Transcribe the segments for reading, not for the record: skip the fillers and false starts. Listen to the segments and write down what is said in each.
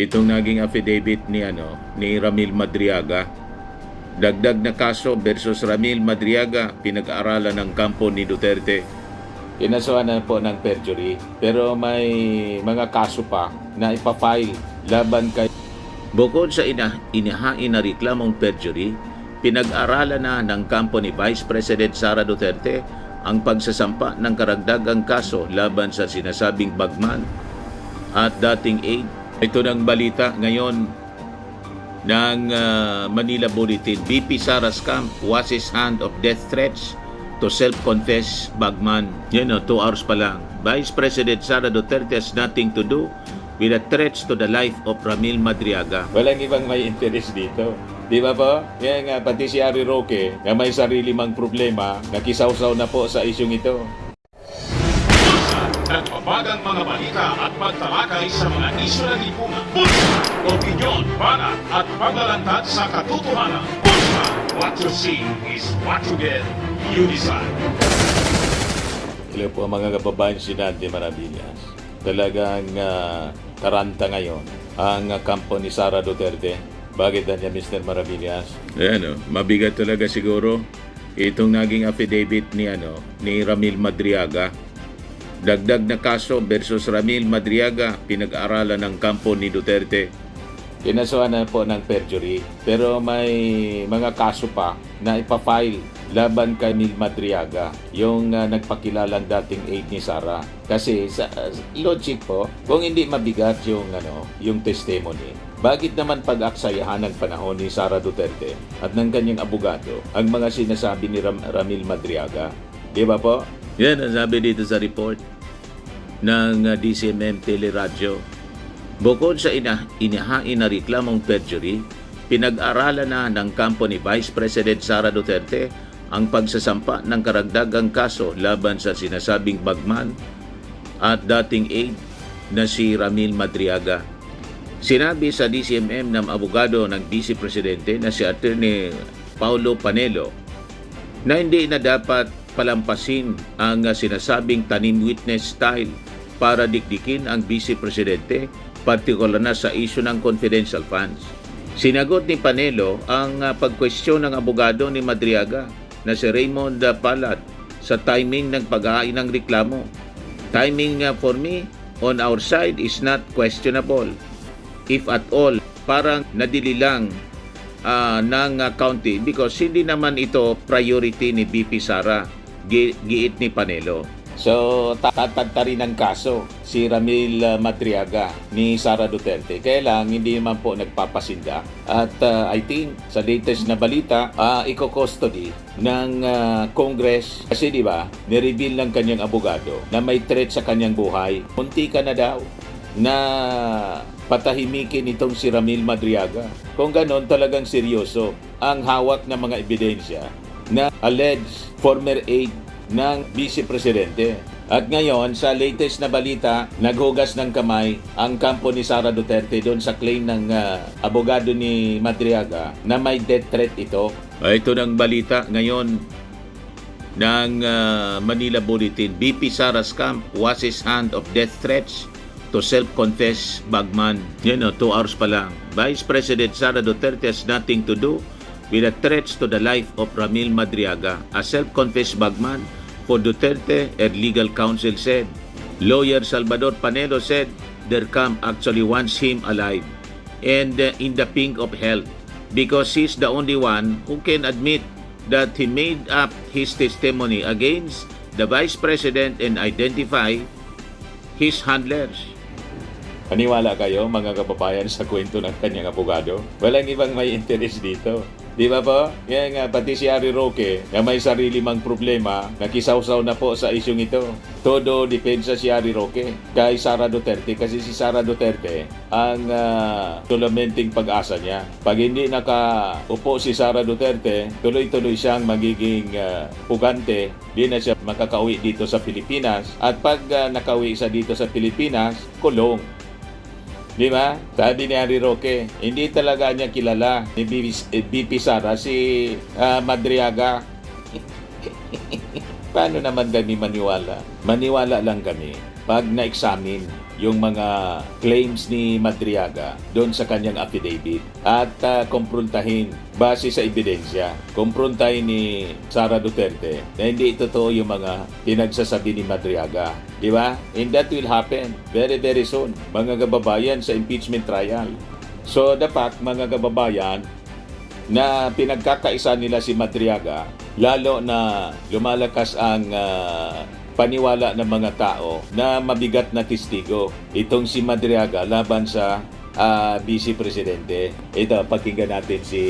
Itong naging affidavit ni Ramil Madriaga. Dagdag na kaso versus Ramil Madriaga, pinag-aaralan ng kampo ni Duterte. Kinasuhan na po ng perjury, pero may mga kaso pa na ipafile laban kay... Bukod sa inihain na reklamong perjury, pinag-aralan na ng kampo ni Vice President Sara Duterte ang pagsasampa ng karagdagang kaso laban sa sinasabing bagman at dating aide. Ito ng balita ngayon ng Manila Bulletin. BP Sara scam washes hand of death threats to self-confess bagman. 2 hours pa lang. Vice President Sara Duterte has nothing to do with the threats to the life of Ramil Madriaga. Walang ibang may interest dito. Di ba po? Yan nga, pati si Harry Roque na may sarili mang problema, nakisawsaw na po sa isyong ito. Nagpapagang mga balita at pagtalakay sa mga isyu ng lipunan. Bulsa! Opinyon, banat at paglalantad sa katotohanan. Bulsa! What you see is what you get. You decide. Hello po mga kababayan, si Dante Maravillas. Talagang taranta ngayon ang kampo ni Sara Duterte. Bakit niya, Mr. Maravillas? Ayan, mabigat talaga siguro itong naging affidavit ni Ramil Madriaga. Dagdag na kaso versus Ramil Madriaga, pinag-aaralan ng kampo ni Duterte. Kinasuhan na po ng perjury, pero may mga kaso pa na ipafile laban kay Ramil Madriaga, yung nagpakilalang dating aide ni Sara. Kasi sa logic po, kung hindi mabigat yung testimony, bakit naman pag-aksayahan ng panahon ni Sara Duterte at ng kanyang abogado ang mga sinasabi ni Ramil Madriaga? Di ba po? Yan ang sabi dito sa report ng DCMM Teleradyo. Bukod sa inihain na reklamong perjury, pinag-aralan na ng kampo ni Vice President Sara Duterte ang pagsasampa ng karagdagang kaso laban sa sinasabing bagman at dating aide na si Ramil Madriaga. Sinabi sa DCMM ng abogado ng Vice Presidente na si Attorney Paulo Panelo na hindi na dapat palampasin ang sinasabing tanim witness style para dikdikin ang Vice Presidente, partikular na sa isyu ng confidential funds. Sinagot ni Panelo ang pagkwestiyon ng abogado ni Madriaga na si Raymond Palad sa timing ng pag-aay ng reklamo. Timing for me, on our side, is not questionable. If at all, parang nadili lang ng county because hindi naman ito priority ni BP Sara, giit ni Panelo. So, tatagta rin ng kaso si Ramil Madriaga ni Sara Duterte. Kaya lang, hindi naman po nagpapasinda. At I think, sa latest na balita, iko-custody ng Congress. Kasi di ba, nireveal ng kanyang abogado na may threat sa kanyang buhay. Munti ka na daw na patahimikin itong si Ramil Madriaga. Kung ganon, talagang seryoso ang hawak ng mga ebidensya na alleged former aide ng Vice Presidente. At ngayon, sa latest na balita, naghugas ng kamay ang kampo ni Sara Duterte doon sa claim ng abogado ni Madriaga na may death threat ito. Ito ng balita ngayon ng Manila Bulletin. BP Sara scam washes hand of death threats to self-confess bagman. 2 hours pa lang. Vice President Sara Duterte has nothing to do with the threats to the life of Ramil Madriaga, a self-confessed bagman for Duterte, and legal counsel said. Lawyer Salvador Panelo said their camp actually wants him alive and in the pink of health because he's the only one who can admit that he made up his testimony against the Vice President and identify his handlers. Paniwala kayo mga kababayan sa kwento ng kanyang abogado? Walang ibang may interest dito. Di ba po? Yan nga, pati si Harry Roque na may sarili mang problema, nakisawsaw na po sa isyong ito. Todo depensa si Harry Roque kay Sara Duterte kasi si Sara Duterte ang tulamenting pag-asa niya. Pag hindi nakaupo si Sara Duterte, tuloy-tuloy siyang magiging pugante. Di na siya makakauwi dito sa Pilipinas. At pag nakauwi siya dito sa Pilipinas, kulong. Di ba? Sabi ni Harry Roque, hindi talaga niya kilala ni BP Sara si Madriaga. Paano naman kami maniwala? Maniwala lang kami pag na-examine yung mga claims ni Madriaga doon sa kanyang affidavit at kumprontahin base sa ebidensya. Kumprontahin ni Sara Duterte na hindi totoo yung mga pinagsasabi ni Madriaga. Di ba? And that will happen very, very soon, mga kababayan, sa impeachment trial. So, dapat, mga kababayan, na pinagkakaisa nila si Madriaga, lalo na lumalakas ang paniwala ng mga tao na mabigat na testigo itong si Madriaga laban sa Vice Presidente. Ito, pakinggan natin si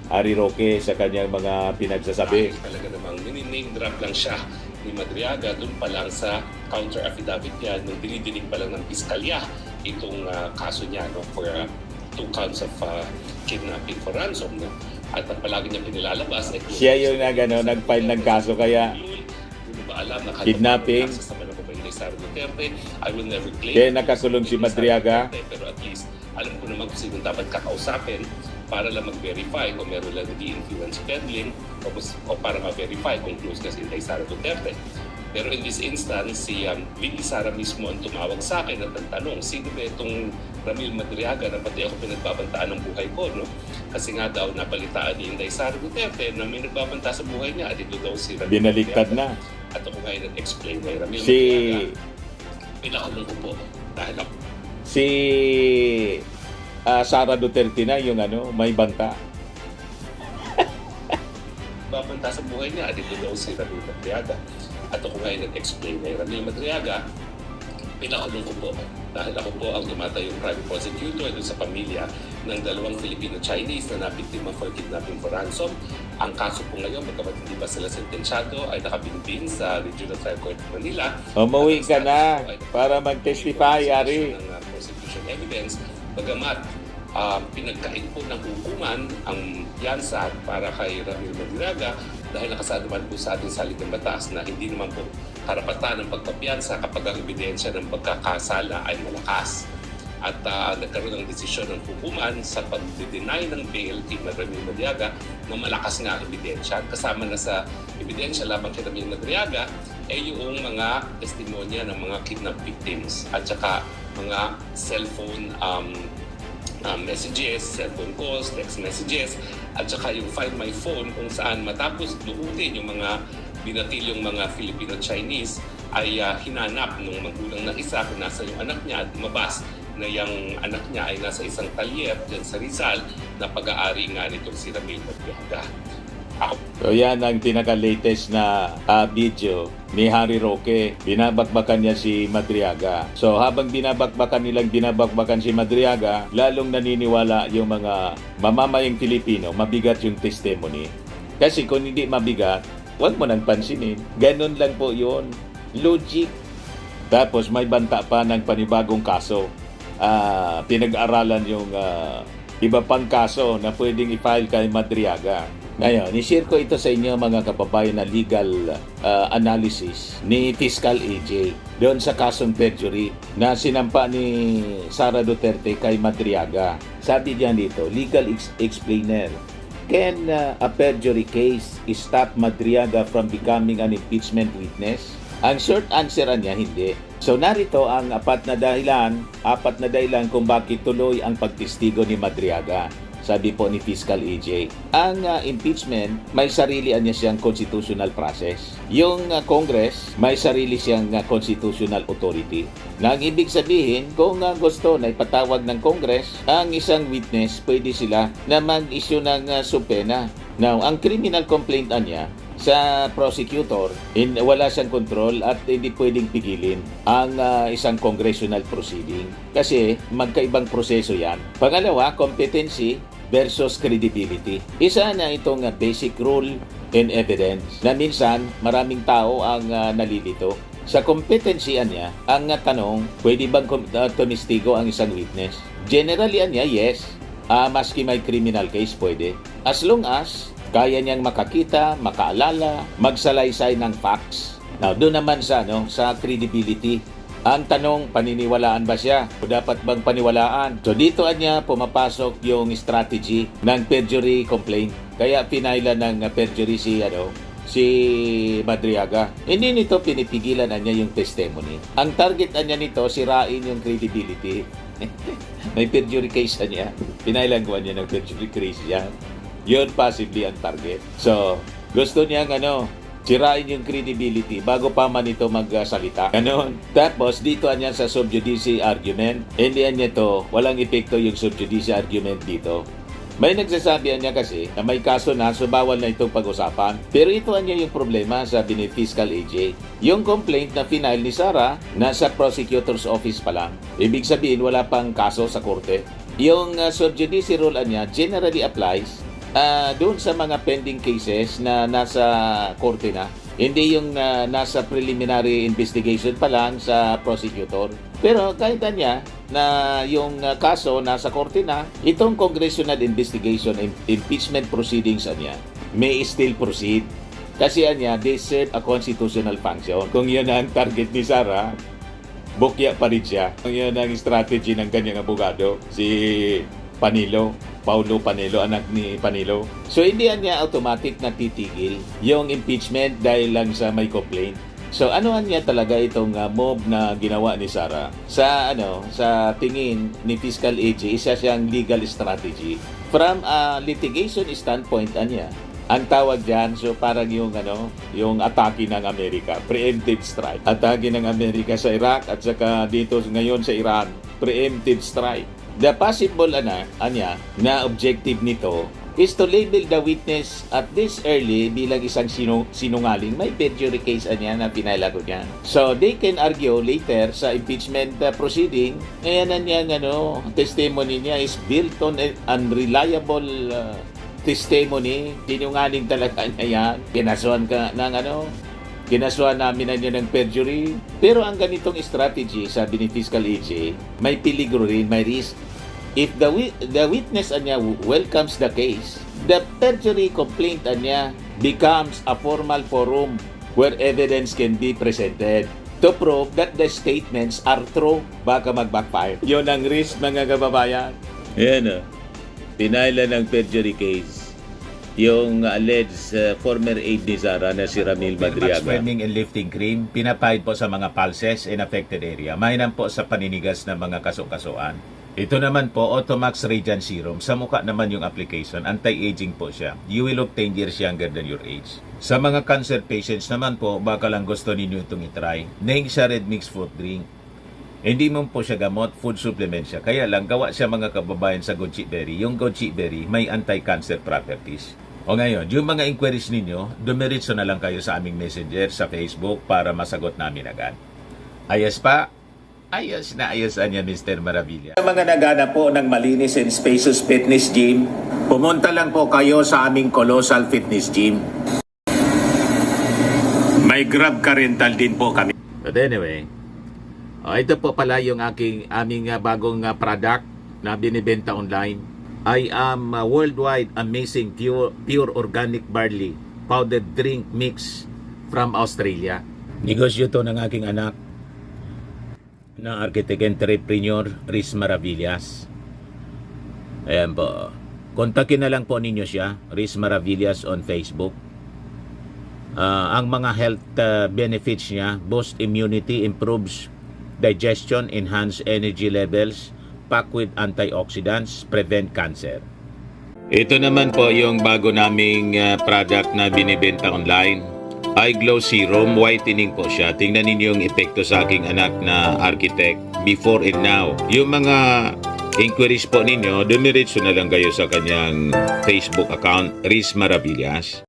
Harry Roque sa kanyang mga pinagsasabi. Talaga namang name drop lang siya ni Madriaga doon pa lang sa counter affidavit niya nung dinidinig pa lang ng piskalya itong kaso niya, no, for 2 counts of kidnapping for ransom, no? At ang palagi niya pinilalabas ay Siya yung nag-file ng kaso, kaya hindi ba alam na kidnapping. sa manakabay ni Sara Duterte. I will never claim Kaya nakakulong si Madriaga. pero at least alam ko naman kung sino dapat kakausapin para lang mag-verify kung meron lang nag-influence peddling o para ma-verify kung close kasi kay Sara Duterte. Pero in this instance, si Vicky Sara mismo ang tumawag sa akin at nagtanong, sino ba itong Ramil Madriaga na pati ako pinagbabantaan ng buhay ko, no? Kasi nga daw napalitaan ni Inday Sara Duterte na may nagbabanta sa buhay niya at ito daw si Ramil Binaliktad Madriaga. na. At ako ngayon nag-explain kay Ramil Si Madriaga, pinakulong ko po dahil ako si Sara Duterte na yung may banta. babanta sa buhay niya at ito daw si Ramil Madriaga. At ako ngayon nag-explain kay Ramil Madriaga, pinakulong ko po dahil ako po ang tumatayong private prosecutor doon sa pamilya ng 2 Filipino-Chinese na nabiktima for kidnapping for ransom. Ang kaso po ngayon, magkabat hindi pa sila sentensyado, ay nakabinbin sa Regional Trial Court of Manila. Umuwi ka na para mag-testify, Ari. Ng prosecution evidence, bagamat pinagkait po ng hukuman ang yansa para kay Ramil Madriaga dahil nakasaad naman po sa ating saligang batas na hindi naman po karapatan ng pagpapiyansa kapag ang ebidensya ng pagkakasala ay malakas. At nagkaroon ng desisyon ng hukuman sa pag-deny ng bail kay Ramil Madriaga na malakas nga ang ebidensya. Kasama na sa ebidensya labang kay Ramil Madriaga ay yung mga testimonya ng mga kidnap victims at saka mga cellphone messages, cellphone calls, text messages, at saka yung Find My Phone kung saan matapos dukutin yung mga binatilyong mga Filipino-Chinese ay hinanap ng magulang na isa kung nasa yung anak niya at lumabas na yung anak niya ay nasa isang talyer dyan sa Rizal na pag-aari nga nitong si Ramil Madriaga. So yan ang pinaka-latest na video ni Harry Roque. Binabakbakan niya si Madriaga. So habang binabakbakan si Madriaga, lalong naniniwala yung mga mamamayang Pilipino, mabigat yung testimony. Kasi kung hindi mabigat, huwag mo nang pansinin. Ganun lang po yun. Logic. Tapos may banta pa ng panibagong kaso. Pinag-aralan yung iba pang kaso na pwedeng i-file kay Madriaga. Ngayon, i-share ko ito sa inyo mga kababayan na legal analysis ni Fiscal AJ doon sa kasong perjury na sinampa ni Sara Duterte kay Madriaga. Sabi diyan dito, legal explainer. Can a perjury case stop Madriaga from becoming an impeachment witness? Ang short answer niya, hindi. So narito ang apat na dahilan kung bakit tuloy ang pagtestigo ni Madriaga. Sabi po ni Fiscal AJ, ang impeachment, may sarili niya siyang constitutional process. Yung Congress, may sarili siyang constitutional authority. Na ang ibig sabihin, kung gusto na ipatawag ng Congress, ang isang witness, pwede sila na mag-issue ng subpoena. Now, ang criminal complaint niya, sa prosecutor, wala siyang control at hindi pwedeng pigilin ang isang congressional proceeding. Kasi magkaibang proseso yan. Pangalawa, competency versus credibility. Isa na itong basic rule and evidence na minsan maraming tao ang nalilito. Sa competency niya, ang tanong, pwede bang tumestigo ang isang witness? Generally niya, yes. Maski may criminal case, pwede. As long as kaya niyang makakita, makaalala, magsalaysay ng facts. Now, doon naman sa credibility. Ang tanong, paniniwalaan ba siya? O dapat bang paniwalaan? So dito niya pumapasok yung strategy ng perjury complaint. Kaya pinaila ng perjury si si Madriaga. Hindi nito pinipigilan niya yung testimony. Ang target niya nito, sirain yung credibility. May perjury case niya. Pinailanguan niya ng perjury case yan. Yun possibly ang target. So, gusto niya sirain yung credibility bago pa man ito magsalita. Ganon. Tapos, dito niya sa sub judice argument. Hindi niya to, walang epekto yung sub judice argument dito. May nagsasabi niya kasi na may kaso na, so bawal na itong pag-usapan. Pero ito niya yung problema, sabi ni Fiscal AJ. Yung complaint na final ni Sara, nasa prosecutor's office pa lang. Ibig sabihin, wala pang kaso sa korte. Yung sub judice rule niya generally applies doon sa mga pending cases na nasa korte na. Hindi yung nasa preliminary investigation pa lang sa prosecutor. Pero kahit niya na yung kaso nasa korte na, itong congressional investigation and impeachment proceedings niya may still proceed. Kasi niya, they serve a constitutional function. Kung yun ang target ni Sara, bukya pa rin siya. Kung yun ang strategy ng kanyang abogado, si Paulo Panelo, anak ni Panelo. So hindi niya automatic na titigil yung impeachment dahil lang sa may complaint. So ano niya talaga itong move na ginawa ni Sara? Sa tingin ni Fiscal AJ, isa siyang legal strategy. From a litigation standpoint niya, ang tawag diyan, so parang yung atake ng Amerika, preemptive strike. Atake ng Amerika sa Iraq at saka dito ngayon sa Iran, preemptive strike. The possible na objective nito is to label the witness at this early bilang isang sinungaling. May perjury case niya na pinailago niya. So they can argue later sa impeachment proceeding, ayan testimony niya is built on unreliable testimony. Sinungaling talaga niya yan. Kinasuhan namin niya ng perjury. Pero ang ganitong strategy, sabi ni Fiscal AJ, may peligro rin, may risk. If the witness niya welcomes the case, the perjury complaint niya becomes a formal forum where evidence can be presented to prove that the statements are true. Baka mag-backfire. Yun ang risk, mga kababayan. Yan pinailan ng perjury case yung alleged former aide ni Sara na si Ramil Madriaga. Swimming and lifting cream, pinapahid po sa mga pulses in affected area. Mainam po sa paninigas ng mga kaso-kasuan. Ito naman po, Automax Radiant Serum. Sa mukha naman yung application, anti-aging po siya. You will look 10 years younger than your age. Sa mga cancer patients naman po, baka lang gusto ninyo itong itry. Neng siya red mixed fruit drink. Hindi mo po siya gamot, food supplement siya. Kaya lang, gawa siya mga kababayan sa goji berry. Yung goji berry may anti-cancer properties. O ngayon, yung mga inquiries ninyo, dumiritso na lang kayo sa aming messenger sa Facebook para masagot namin agad. Ayos pa? Ayos na ayos niya, Mr. Maravilla. Sa mga nagana po ng malinis and spacious fitness gym, pumunta lang po kayo sa aming Colossal Fitness Gym. May Grab car rental din po kami. But anyway, ito po pala yung aming bagong product na binibenta online. I am worldwide amazing pure organic barley powdered drink mix from Australia. Negosyo to ng aking anak na architect entrepreneur Riz Maravillas. Ayan po. Kontakin na lang po ninyo siya, Riz Maravillas on Facebook. Ang mga health benefits niya, boost immunity, improves digestion, enhance energy levels, packed with antioxidants, prevent cancer. Ito naman po yung bago naming product na binibenta online. Eye Glow Serum, whitening po siya. Tingnan ninyo yung epekto sa aking anak na architect before and now. Yung mga inquiries po ninyo, dumiretso na lang kayo sa kanyang Facebook account, Riz Maravillas.